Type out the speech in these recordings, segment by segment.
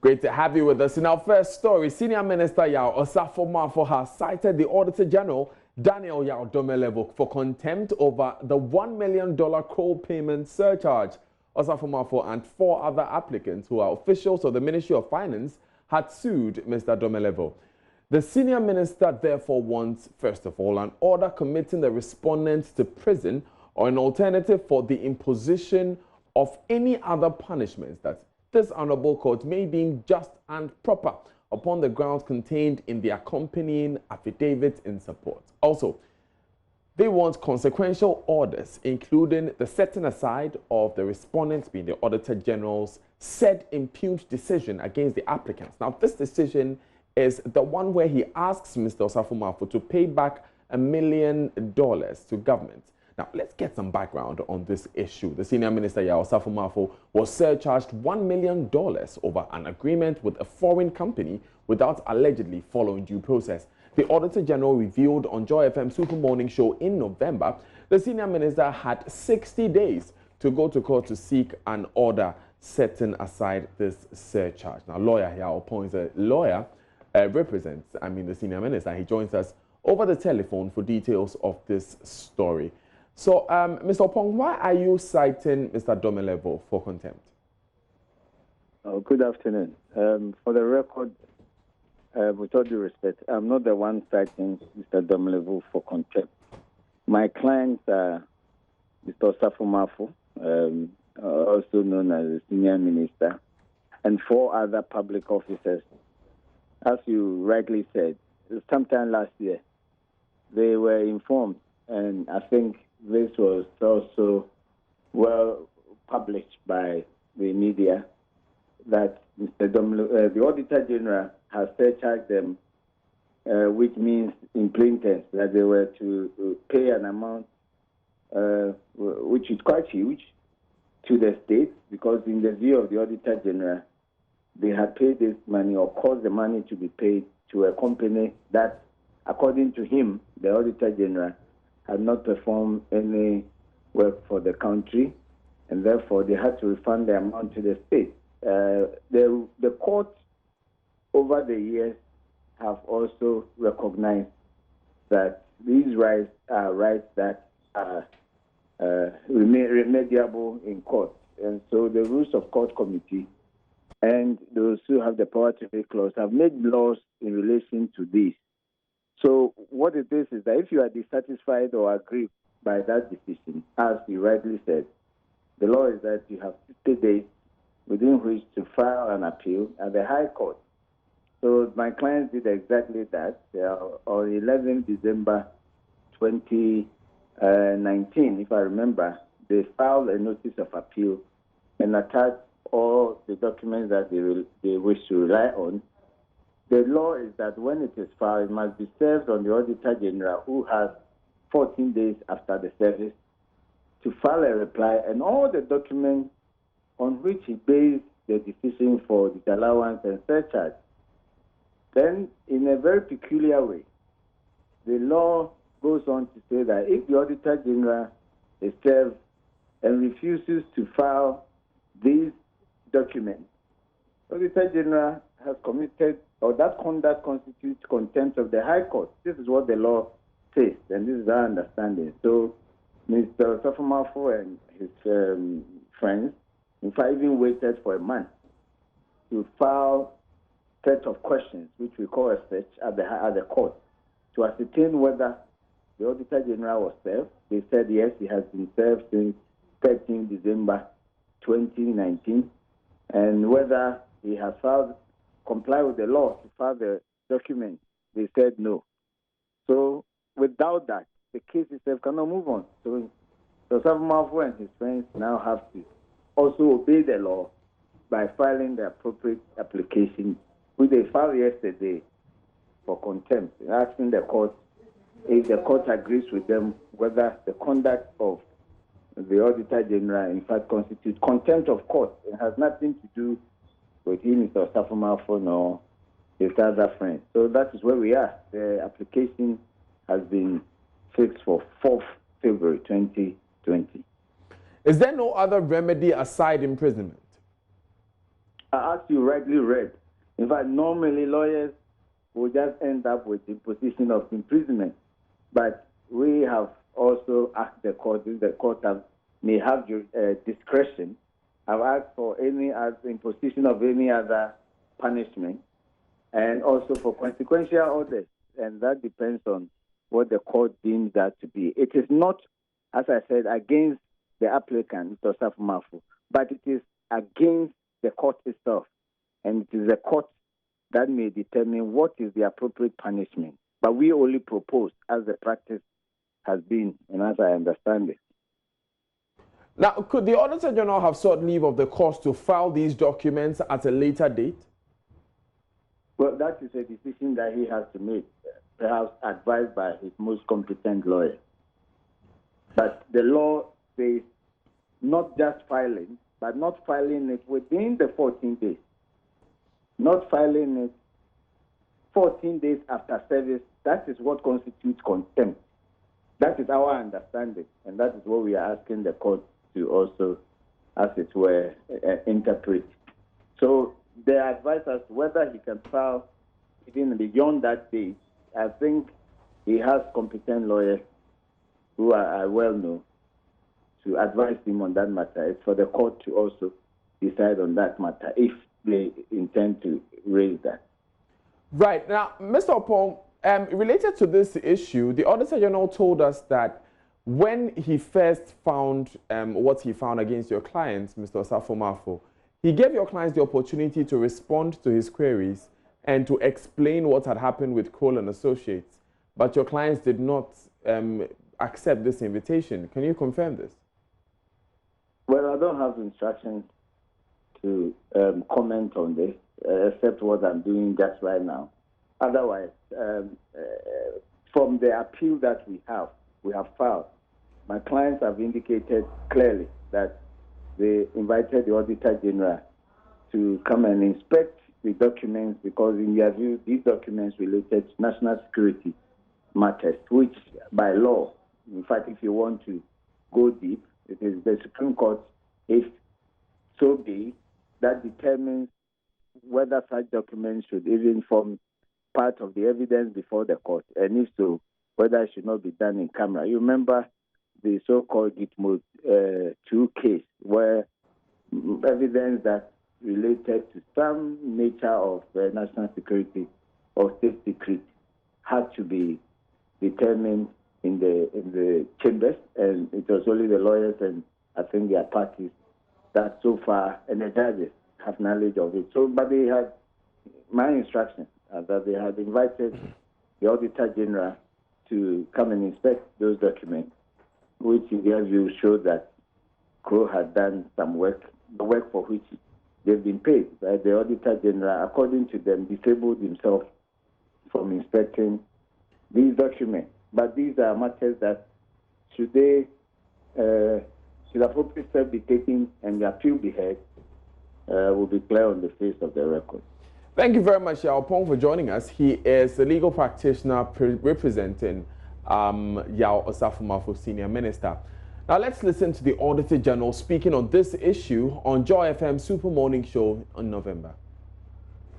Great to have you with us. In our first story, Senior Minister Yao Osafo-Maafo has cited the Auditor General Daniel Yao Domelevo for contempt over the $1 million co-payment surcharge. Osafo-Maafo and 4 other applicants who are officials of the Ministry of Finance had sued Mr. Domelevo. The senior minister therefore wants, first of all, an order committing the respondents to prison or an alternative for the imposition of any other punishments that this honorable court may deem just and proper upon the grounds contained in the accompanying affidavit in support. Also, they want consequential orders, including the setting aside of the respondents, being the Auditor General's, said impugned decision against the applicants. Now, this decision is the one where he asks Mr. Osafo-Maafo to pay back $1 million to government. Now, let's get some background on this issue. The senior minister, Yao Osafo-Maafo, was surcharged $1 million over an agreement with a foreign company without allegedly following due process. The Auditor General revealed on Joy FM Super Morning Show in November, the senior minister had 60 days to go to court to seek an order setting aside this surcharge. Now, lawyer Yao appoints a lawyer represents, the senior minister. He joins us over the telephone for details of this story. So, Mr. Opong, why are you citing Mr. Domelevo for contempt? Oh, good afternoon. For the record, with all due respect, I'm not the one citing Mr. Domelevo for contempt. My clients are Mr. Osafo-Maafo, also known as the senior minister, and 4 other public officers. As you rightly said, sometime last year, they were informed, and I think this was also well published by the media, that the Auditor General has surcharged them, which means in plain terms that they were to pay an amount which is quite huge to the state, because in the view of the Auditor General, they had paid this money or caused the money to be paid to a company that, according to him, the Auditor General, had not performed any work for the country, and therefore they had to refund the amount to the state. The courts over the years have also recognized that these rights are rights that are remediable in court. And so the Rules of Court Committee and those who have the power to pay clause have made laws in relation to this. So what it is that if you are dissatisfied or aggrieved by that decision, as you rightly said, the law is that you have 60 days within which to file an appeal at the High Court. So my clients did exactly that. On 11 December 2019, if I remember, they filed a notice of appeal and attached all the documents that they wish to rely on. The law is that when it is filed, it must be served on the Auditor General, who has 14 days after the service to file a reply, and all the documents on which he based the decision for disallowance and surcharge. Then, in a very peculiar way, the law goes on to say that if the Auditor General is served and refuses to file these documents, the Auditor General has committed, or that conduct constitutes contempt of the High Court. This is what the law says, and this is our understanding. So, Mr. Osafo-Maafo and his friends, in fact, even waited for a month to file a set of questions, which we call a search at the court, to ascertain whether the Auditor General was served. They said yes, he has been served since 13 December 2019, and whether he has comply with the law to file the document. They said no. So without that, the case itself cannot move on. So Osafo-Maafo and his friends now have to also obey the law by filing the appropriate application, which they filed yesterday for contempt, asking the court, if the court agrees with them, whether the conduct of the Auditor General in fact constitutes contempt of court. It has nothing to do with him, Mr. Osafo-Maafo, nor his other friends. So that is where we are. The application has been fixed for 4th February 2020. Is there no other remedy aside imprisonment? As you rightly read, in fact, normally lawyers will just end up with the position of imprisonment. But we have also asked the court, if the court may have discretion, I've asked for any imposition of any other punishment, and also for consequential orders, and that depends on what the court deems that to be. It is not, as I said, against the applicant, Mr. Safumafu, but it is against the court itself, and it is the court that may determine what is the appropriate punishment. But we only propose as the practice has been, and as I understand it. Now, could the Auditor General have sought leave of the court to file these documents at a later date? Well, that is a decision that he has to make, perhaps advised by his most competent lawyer. But the law says not just filing, but not filing it within the 14 days. Not filing it 14 days after service, that is what constitutes contempt. That is our understanding, and that is what we are asking the court to also, as it were, interpret. So they advise us whether he can file even beyond that date. I think he has competent lawyers who are well known to advise him on that matter. It's for the court to also decide on that matter if they intend to raise that. Right. Now, Mr. Opong, related to this issue, the Auditor General told us that when he first found what he found against your clients, Mr. Safumafu, he gave your clients the opportunity to respond to his queries and to explain what had happened with Cole and Associates, but your clients did not accept this invitation. Can you confirm this? Well, I don't have instructions to comment on this, except what I'm doing just right now. Otherwise, from the appeal that we have filed, my clients have indicated clearly that they invited the Auditor General to come and inspect the documents because, in their view, these documents related to national security matters, which by law, in fact, if you want to go deep, it is the Supreme Court, if so be, that determines whether such documents should even form part of the evidence before the court, and if so, whether it should not be done in camera. You remember the so-called Gitmo 2 case, where evidence that related to some nature of national security or state secret had to be determined in the chambers, and it was only the lawyers and I think their parties that so far, and the judges have knowledge of it. So, but they had my instruction that they had invited the Auditor General to come and inspect those documents, which in their view showed that Crow had done some work, the work for which they've been paid. Right? The Auditor General, according to them, disabled himself from inspecting these documents. But these are matters that should appropriate steps be taken and the appeal be heard, will be clear on the face of the record. Thank you very much, Yao Pong, for joining us. He is a legal practitioner representing Yao Osafumafu, Senior Minister. Now let's listen to the Auditor General speaking on this issue on Joy FM Super Morning Show in November.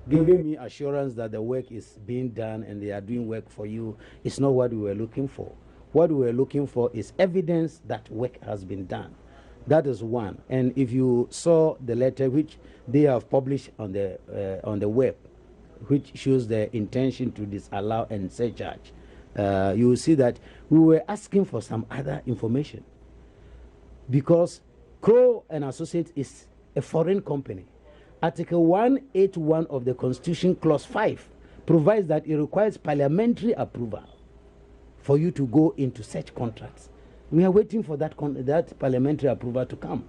Giving me assurance that the work is being done and they are doing work for you is not what we were looking for. What we were looking for is evidence that work has been done. That is one. And if you saw the letter which they have published on the web, which shows their intention to disallow and surcharge, you will see that we were asking for some other information. Because Crow and Associates is a foreign company. Article 181 of the Constitution, Clause 5, provides that it requires parliamentary approval for you to go into such contracts. We are waiting for that parliamentary approval to come.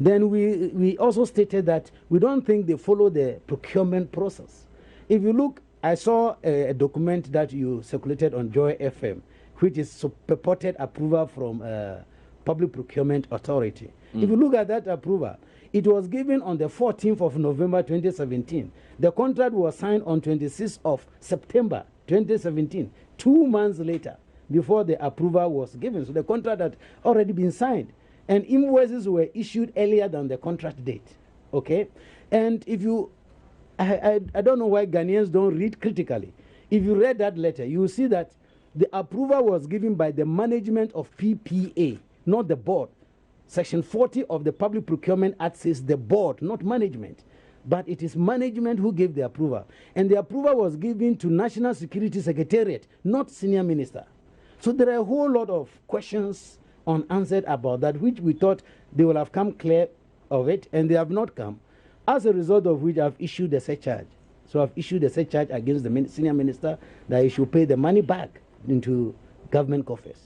Then we also stated that we don't think they follow the procurement process. If you look, I saw a document that you circulated on Joy FM, which is purported approval from Public Procurement Authority. If you look at that approval, it was given on the 14th of November 2017. The contract was signed on 26th of September 2017, 2 months later, before the approval was given. So the contract had already been signed, and invoices were issued earlier than the contract date. Okay? And if you, I don't know why Ghanaians don't read critically. If you read that letter, you will see that the approval was given by the management of PPA, not the board. Section 40 of the Public Procurement Act says the board, not management. But it is management who gave the approval. And the approval was given to National Security Secretariat, not senior minister. So there are a whole lot of questions unanswered about that, which we thought they will have come clear of it, and they have not come. As a result of which, I've issued a surcharge. So I've issued a surcharge against the senior minister that he should pay the money back into government coffers.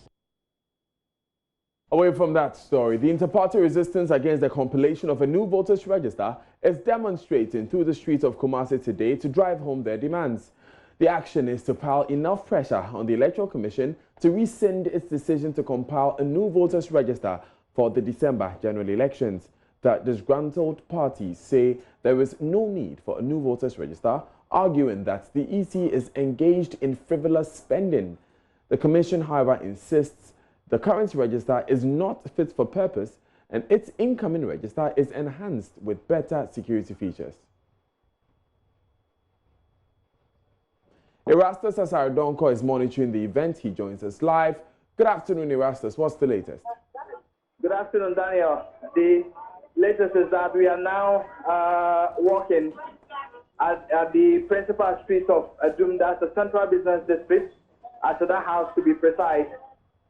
Away from that story, the inter-party resistance against the compilation of a new voters register is demonstrating through the streets of Kumasi today to drive home their demands. The action is to pile enough pressure on the Electoral Commission to rescind its decision to compile a new voters register for the December general elections. The disgruntled parties say there is no need for a new voters register, arguing that the EC is engaged in frivolous spending. The Commission, however, insists the current register is not fit for purpose and its incoming register is enhanced with better security features. Erastus Asarodonko is monitoring the event. He joins us live. Good afternoon, Erastus. What's the latest? Good afternoon, Daniel. The latest is that we are now walking at the principal street of Adum, that's the central business district, at that house to be precise.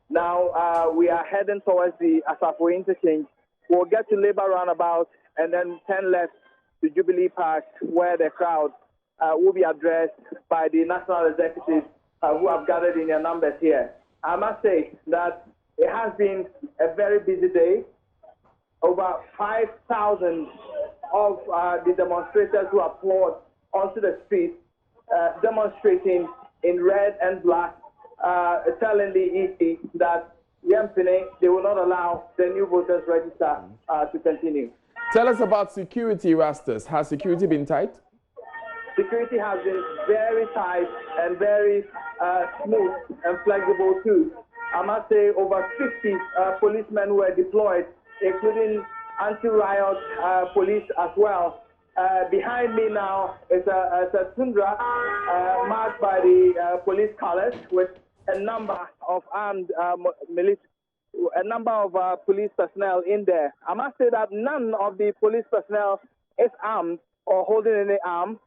Now we are heading towards the Asafo interchange. We'll get to Labour Roundabout and then turn left to Jubilee Park, where the crowd will be addressed by the national executives who have gathered in their numbers here. I must say that it has been a very busy day. Over 5,000 of the demonstrators who have poured onto the street, demonstrating in red and black, telling the EC that they will not allow the new voters register to continue. Tell us about security, Erastus. Has security been tight? Security has been very tight and very smooth and flexible too. I must say over 50 policemen were deployed, including anti-riot police as well. Behind me now is a tundra marked by the police colors with a number of armed police personnel in there. I must say that none of the police personnel is armed or holding any arm.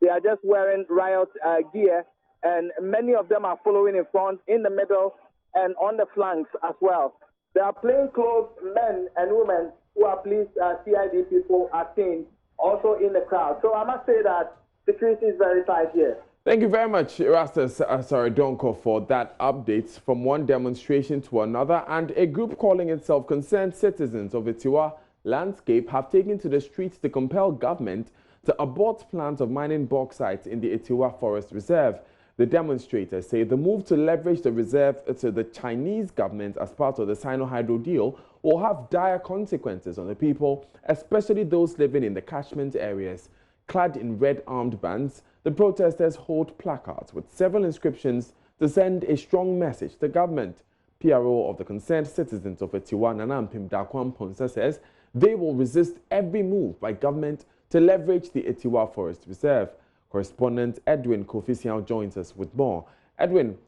They are just wearing riot gear, and many of them are following in front, in the middle, and on the flanks as well. There are plainclothes men and women who are police CID people are seen also in the crowd. So I must say that security is very tight here. Thank you very much, Erastus Asarodonko, for that update from one demonstration to another. And a group calling itself Concerned Citizens of Etiwa Landscape have taken to the streets to compel government to abort plans of mining bauxite in the Etiwa Forest Reserve. The demonstrators say the move to leverage the reserve to the Chinese government as part of the Sino-Hydro deal will have dire consequences on the people, especially those living in the catchment areas. Clad in red armed bands, the protesters hold placards with several inscriptions to send a strong message to government. PRO of the Concerned Citizens of Etiwa, Nanampim Dakwam Ponsa, says they will resist every move by government to leverage the Etiwa Forest Reserve. Correspondent Edwin Kofisian joins us with more. Edwin,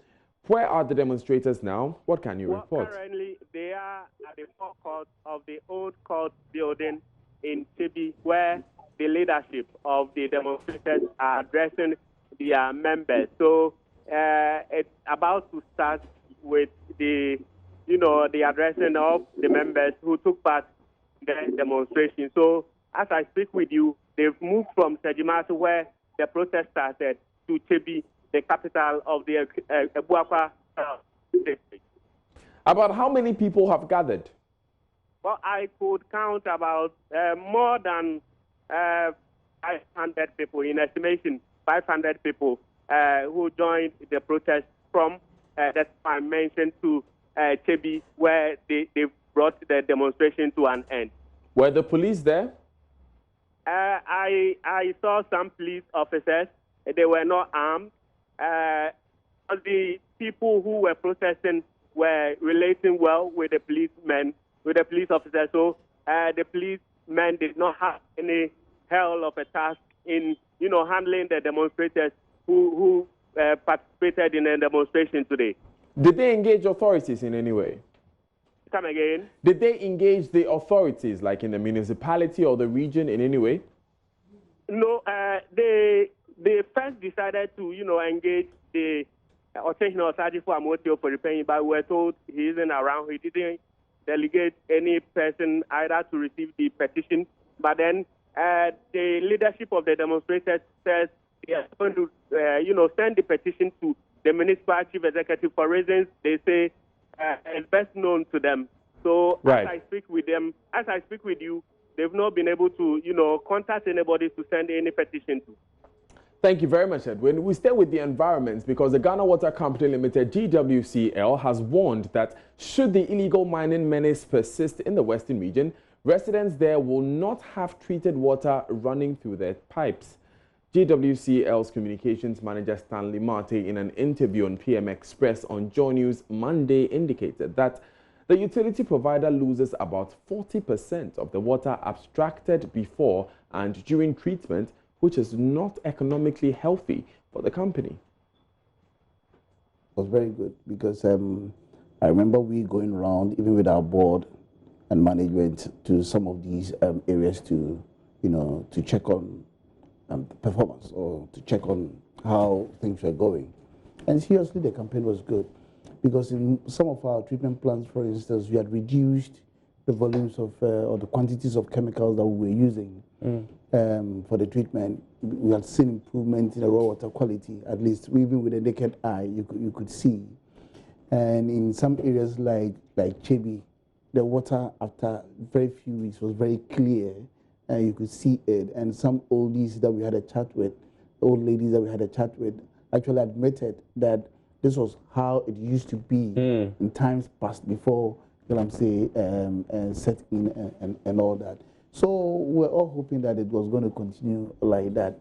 where are the demonstrators now? What can you report? Currently, they are at the forecourt of the old court building in Tibi, where the leadership of the demonstrators are addressing their members. So it's about to start with the addressing of the members who took part in the demonstration. So as I speak with you, they've moved from Sejimasi, where the protest started, to Tibi, the capital of the Ebuakwa district. About how many people have gathered? Well, I could count about more than 500 people, in estimation, 500 people who joined the protest from that I mentioned to Tibi, where they brought the demonstration to an end. Were the police there? I saw some police officers. They were not armed. The people who were protesting were relating well with the policemen, with the police officers. So the police men did not have any hell of a task in, handling the demonstrators who participated in a demonstration today. Did they engage authorities in any way? Come again? Did they engage the authorities, like in the municipality or the region, in any way? No, they first decided to, engage the Occasional Sergeant for Amotio for repaying, but we were told he isn't around. He didn't delegate any person either to receive the petition. But then the leadership of the demonstrators says they are going to, send the petition to the municipal chief executive for reasons they say is best known to them. So right. As I speak with you, they've not been able to, contact anybody to send any petition to. Thank you very much, Edwin. We stay with the environment because the Ghana Water Company Limited, GWCL, has warned that should the illegal mining menace persist in the western region, residents there will not have treated water running through their pipes. GWCL's communications manager Stanley Marte, in an interview on PM Express on JoyNews Monday, indicated that the utility provider loses about 40% of the water abstracted before and during treatment, which is not economically healthy for the company. It was very good because I remember we going around, even with our board and management, to some of these areas to, to check on performance or to check on how things were going. And seriously, the campaign was good because in some of our treatment plants, for instance, we had reduced the volumes of or the quantities of chemicals that we were using for the treatment. We had seen improvement in the raw water quality, at least even with the naked eye, you could see. And in some areas like Chebi, the water after very few weeks was very clear, and you could see it. And some oldies that we had a chat with, old ladies that we had a chat with, actually admitted that this was how it used to be in times past before, set in and all that. So we're all hoping that it was going to continue like that.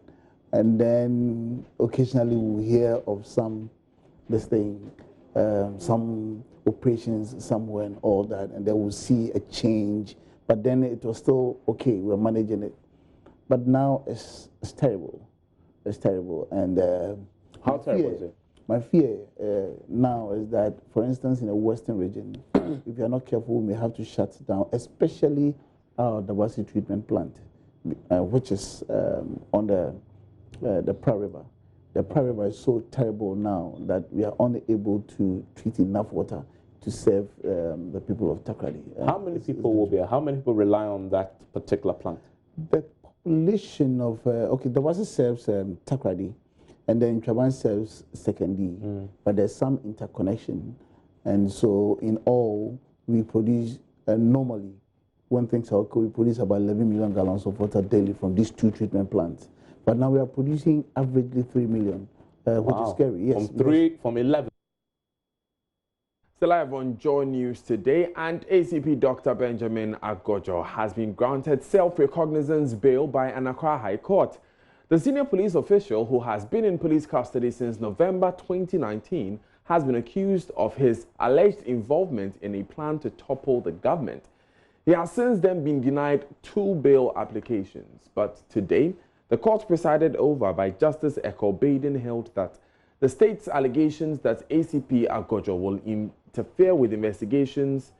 And then occasionally we'll hear of some operations somewhere and all that, and then we'll see a change. But then it was still okay, we're managing it. But now it's terrible. It's terrible. And how terrible is it? My fear now is that, for instance, in the western region, if you're not careful, we may have to shut down, especially our Dawasi treatment plant, which is on the Pra River. The Pra River is so terrible now that we are unable to treat enough water to serve the people of Takrady. How many people rely on that particular plant? The population of Dawasi serves Takrady, and then Traban serves Sekondi, but there's some interconnection, and so in all we produce normally. When things are okay, we produce about 11 million gallons of water daily from these two treatment plants. But now we are producing averagely 3 million, which is scary. Yes, from 11. Still live on JoyNews today, and ACP Dr. Benjamin Agojo has been granted self-recognizance bail by an Accra High Court. The senior police official, who has been in police custody since November 2019, has been accused of his alleged involvement in a plan to topple the government. He has since then been denied 2 bail applications, but today, the court presided over by Justice Eko Baden held that the state's allegations that ACP Agojo will interfere with investigations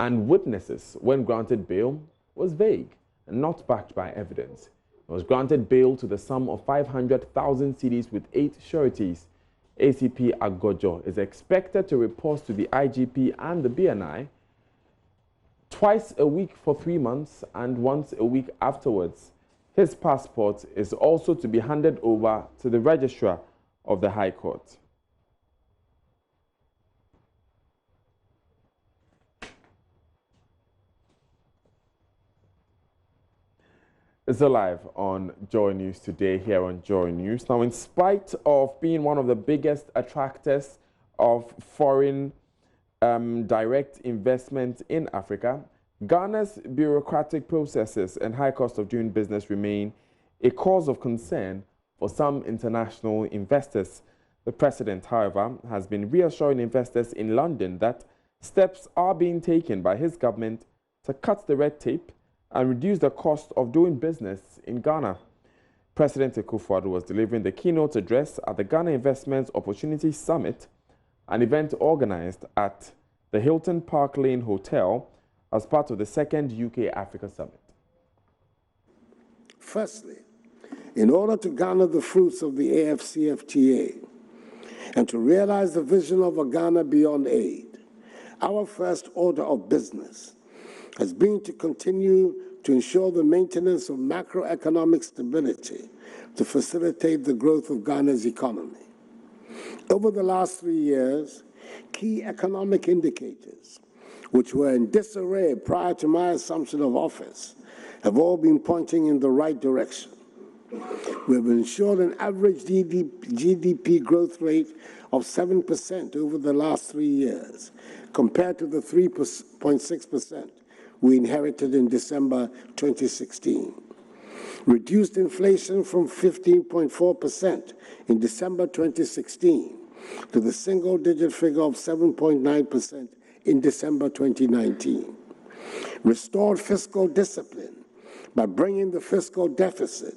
and witnesses when granted bail was vague and not backed by evidence. He was granted bail to the sum of 500,000 cedis with 8 sureties. ACP Agojo is expected to report to the IGP and the BNI twice a week for 3 months and once a week afterwards. His passport is also to be handed over to the registrar of the High Court. It's alive on JoyNews today here on JoyNews. Now, in spite of being one of the biggest attractors of foreign direct investment in Africa, Ghana's bureaucratic processes and high cost of doing business remain a cause of concern for some international investors. The president, however, has been reassuring investors in London that steps are being taken by his government to cut the red tape and reduce the cost of doing business in Ghana. President Akufo-Addo was delivering the keynote address at the Ghana Investment Opportunity Summit, an event organized at the Hilton Park Lane Hotel as part of the second UK-Africa Summit. Firstly, in order to garner the fruits of the AFCFTA and to realize the vision of a Ghana beyond aid, our first order of business has been to continue to ensure the maintenance of macroeconomic stability to facilitate the growth of Ghana's economy. Over the last 3 years, key economic indicators, which were in disarray prior to my assumption of office, have all been pointing in the right direction. We have ensured an average GDP growth rate of 7% over the last 3 years, compared to the 3.6% we inherited in December 2016. Reduced inflation from 15.4% in December 2016 to the single-digit figure of 7.9% in December 2019. Restored fiscal discipline by bringing the fiscal deficit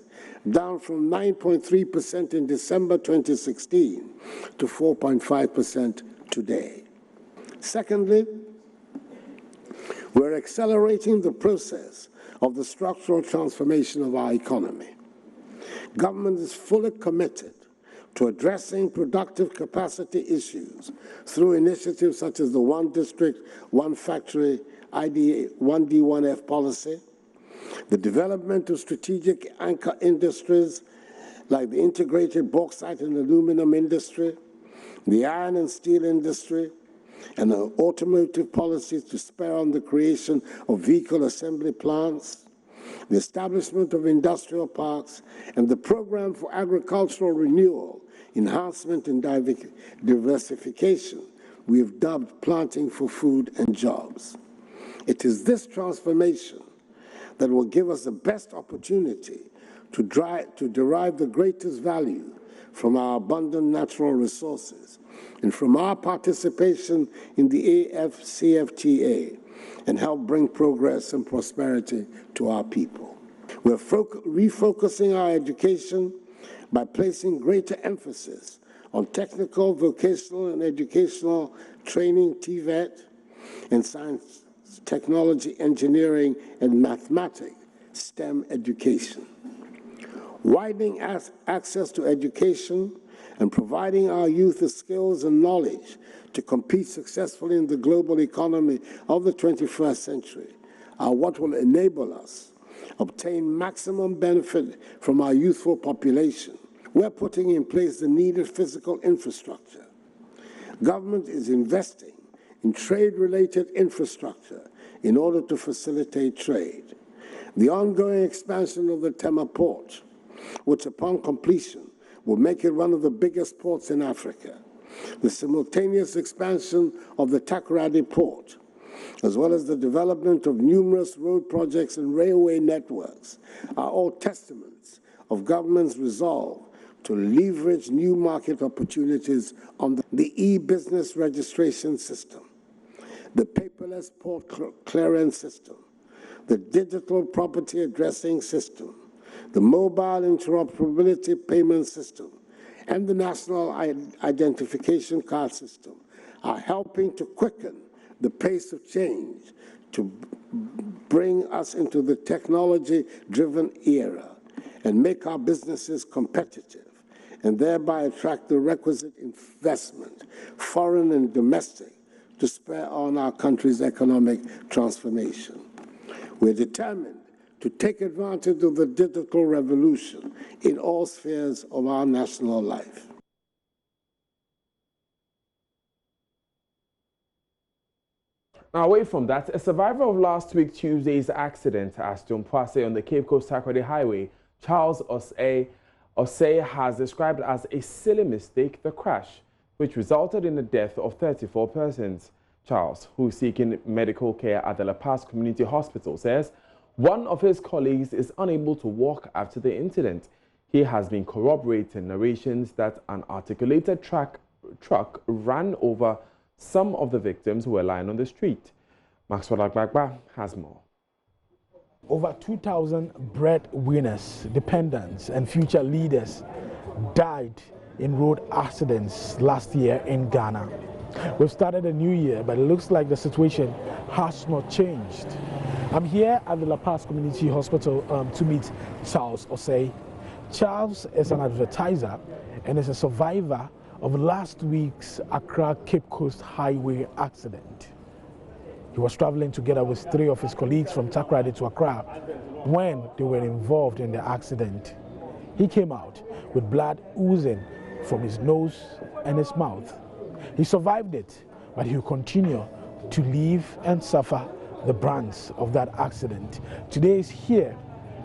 down from 9.3% in December 2016 to 4.5% today. Secondly, we're accelerating the process of the structural transformation of our economy. Government is fully committed to addressing productive capacity issues through initiatives such as the One District, One Factory, 1D1F policy, the development of strategic anchor industries like the integrated bauxite and aluminum industry, the iron and steel industry, and the automotive policies to spur on the creation of vehicle assembly plants, the establishment of industrial parks, and the program for agricultural renewal, enhancement, and diversification we have dubbed Planting for Food and Jobs. It is this transformation that will give us the best opportunity to derive the greatest value from our abundant natural resources and from our participation in the AFCFTA and help bring progress and prosperity to our people. We're refocusing our education by placing greater emphasis on technical, vocational, and educational training, TVET, and science, technology, engineering, and mathematics, STEM education. Widening access to education and providing our youth the skills and knowledge to compete successfully in the global economy of the 21st century are what will enable us obtain maximum benefit from our youthful population. We're putting in place the needed physical infrastructure. Government is investing in trade-related infrastructure in order to facilitate trade. The ongoing expansion of the Tema port, which upon completion will make it one of the biggest ports in Africa. The simultaneous expansion of the Takoradi port, as well as the development of numerous road projects and railway networks, are all testaments of government's resolve to leverage new market opportunities on the e-business registration system, the paperless port clearance system, the digital property addressing system, the mobile interoperability payment system, and the national identification card system are helping to quicken the pace of change to bring us into the technology-driven era and make our businesses competitive and thereby attract the requisite investment, foreign and domestic, to spur on our country's economic transformation. We're determined to take advantage of the digital revolution in all spheres of our national life. Now, away from that, a survivor of last week Tuesday's accident at Stonepwase on the Cape Coast Takoradi Highway, Charles Osei, has described as a silly mistake the crash, which resulted in the death of 34 persons. Charles, who is seeking medical care at the La Paz Community Hospital, says one of his colleagues is unable to walk after the incident. He has been corroborating narrations that an articulated truck ran over some of the victims who were lying on the street. Maxwell Agbagba has more. Over 2,000 breadwinners, dependents, and future leaders died in road accidents last year in Ghana. We've started a new year, but it looks like the situation has not changed. I'm here at the La Paz Community Hospital to meet Charles Osei. Charles is an advertiser and is a survivor of last week's Accra Cape Coast Highway accident. He was traveling together with 3 of his colleagues from Takoradi to Accra when they were involved in the accident. He came out with blood oozing from his nose and his mouth. He survived it, but he will continue to live and suffer the brunt of that accident. Today he's here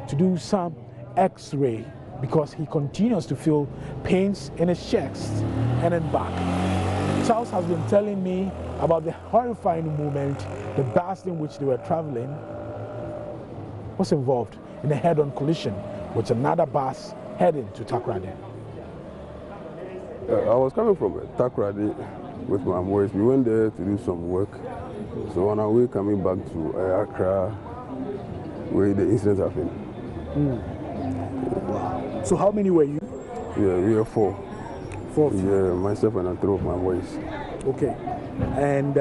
to do some x-ray because he continues to feel pains in his chest and in back. Charles has been telling me about the horrifying moment the bus in which they were traveling was involved in a head-on collision with another bus heading to Takoradi. I was coming from Takoradi with my boys. We went there to do some work. So on our way coming back to Accra, where the incident happened. Wow. So how many were you? Yeah, we were 4. 4? Yeah, myself and 3 of my boys. Okay. And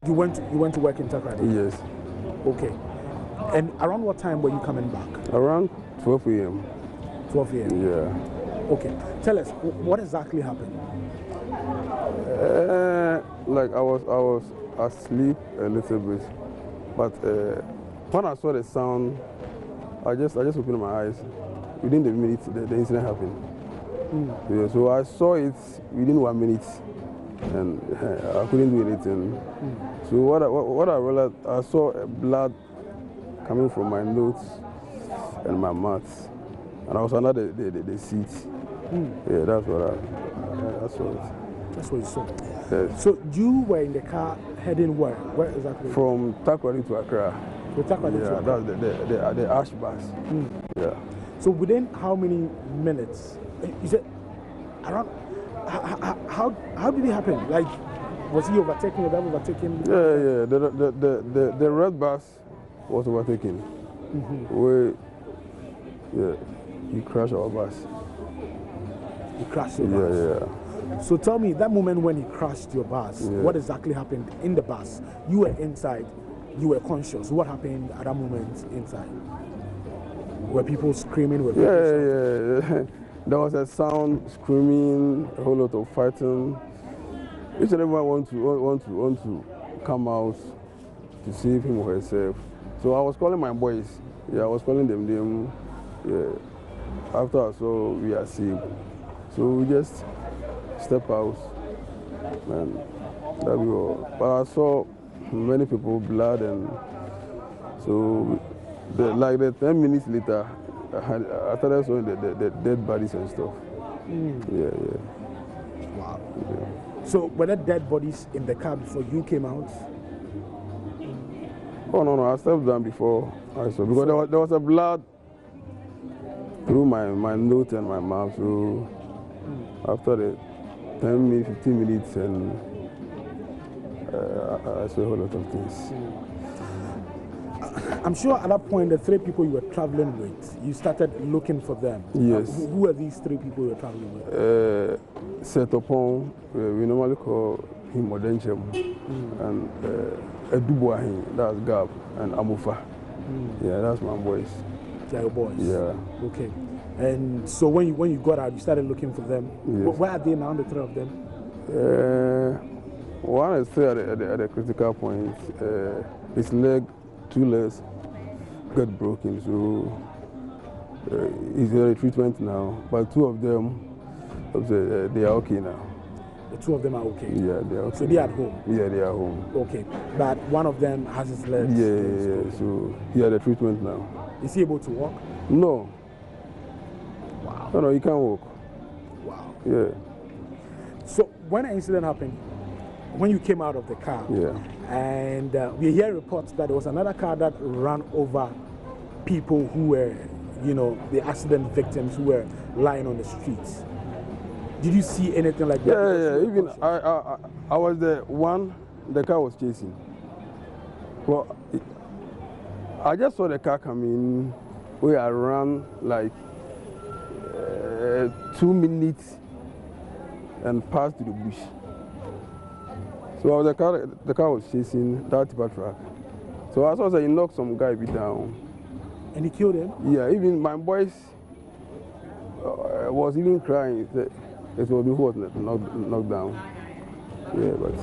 you went to work in Takoradi? Yes. Okay. And around what time were you coming back? Around 12 a.m. 12 a.m. Yeah. Okay. Tell us, what exactly happened? Like I was asleep a little bit, but when I saw the sound, I just opened my eyes. Within the minute, the incident happened. Yeah, so I saw it within 1 minute, and I couldn't do anything. So what I realized, I saw blood coming from my nose and my mouth, and I was under the seat. Yeah, that's what I saw it. That's what you saw. Yes. So you were in the car heading where? Where exactly? From Takoradi to Accra. From Takoradi to Accra. That's the ash bus. Yeah. So within how many minutes? Is it around? How did it happen? Like, was he overtaking or that overtaking? Yeah. The red bus was overtaken. He crashed our bus. He crashed your bus? Yeah. So tell me, that moment when he crashed your bus, what exactly happened in the bus? You were inside, you were conscious. What happened at that moment inside? Were people screaming? Were people Yeah. There was a sound, screaming, a whole lot of fighting. Each and everyone want to come out to save him or herself. So I was calling my boys. Yeah, I was calling them. Yeah. After I saw we are saved, so we just step out, and that we were. But I saw many people blood, and so like the 10 minutes later, I started showing the dead bodies and stuff. Yeah. Wow. Yeah. So were there dead bodies in the car before you came out? Oh no, I stepped down before I saw, because there was a blood through my nose and my mouth. So after the 10 minutes, 15 minutes, and I saw a whole lot of things. I'm sure at that point, the 3 people you were traveling with, you started looking for them. Yes. Who are these 3 people you were traveling with? Setopon, we normally call him Modenchem, and Edubuahin, that's Gab, and Amufa. Yeah, that's my boys. They're your boys? Yeah. Okay. And so when you got out, you started looking for them. Yes. Where are they now, the 3 of them? One is still at a critical point. His leg, 2 legs got broken, so he's in treatment now. But 2 of them, they are okay now. The 2 of them are okay? Yeah, they are okay. So they are at home? Yeah, they are home. Okay. But one of them has his legs? Yeah. So he had a treatment now. Is he able to walk? No. Wow. No, he can't walk. Wow. Yeah. So when the incident happened, when you came out of the car, and we hear reports that there was another car that ran over people who were, the accident victims who were lying on the streets. Did you see anything like that? Yeah. Even I was the one the car was chasing. Well, I just saw the car coming. We are around like 2 minutes and passed to the bush. So the car was chasing that tipper truck. So I saw that he knocked some guy down. And he killed him? Yeah, even my boys was even crying. It was who was knocked down. Yeah, but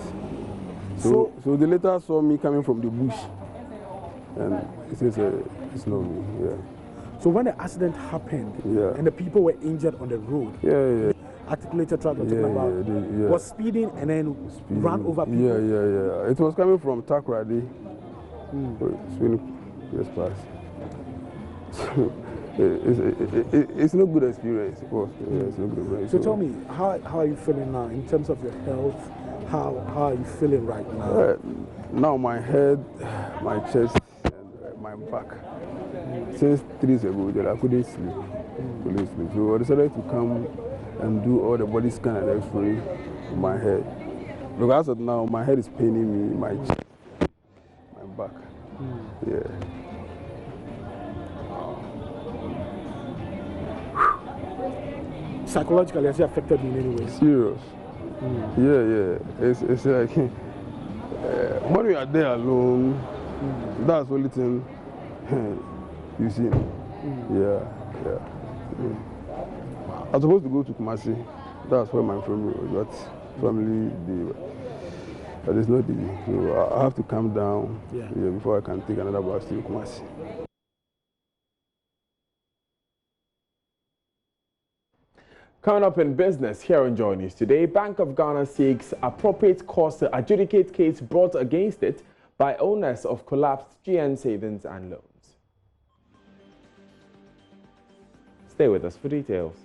so they later saw me coming from the bush, and he says it's not me. Yeah. So when the accident happened, yeah, and the people were injured on the road, yeah, articulated truck we're talking about was speeding and then ran over people. Yeah. It was coming from Takrady. Just past. It's no good experience, of course. Yeah, it's no good experience. So tell me, how are you feeling now in terms of your health? How are you feeling right now? Now my head, my chest, and my back. Since 3 days ago, I couldn't sleep. So I decided to come and do all the body scan and X-ray on my head. Because as of now, my head is paining me, my chest, my back. Yeah. Psychologically, has it affected you in any way? Serious. Yeah. It's like when we are there alone, that's the only thing you see. Yeah. I was supposed to go to Kumasi. That's where my family was. But family, but it's not easy. So I have to calm down before I can take another bus to Kumasi. Coming up in business here on JoyNews today, Bank of Ghana seeks appropriate cost to adjudicate case brought against it by owners of collapsed GN savings and loans. Stay with us for details.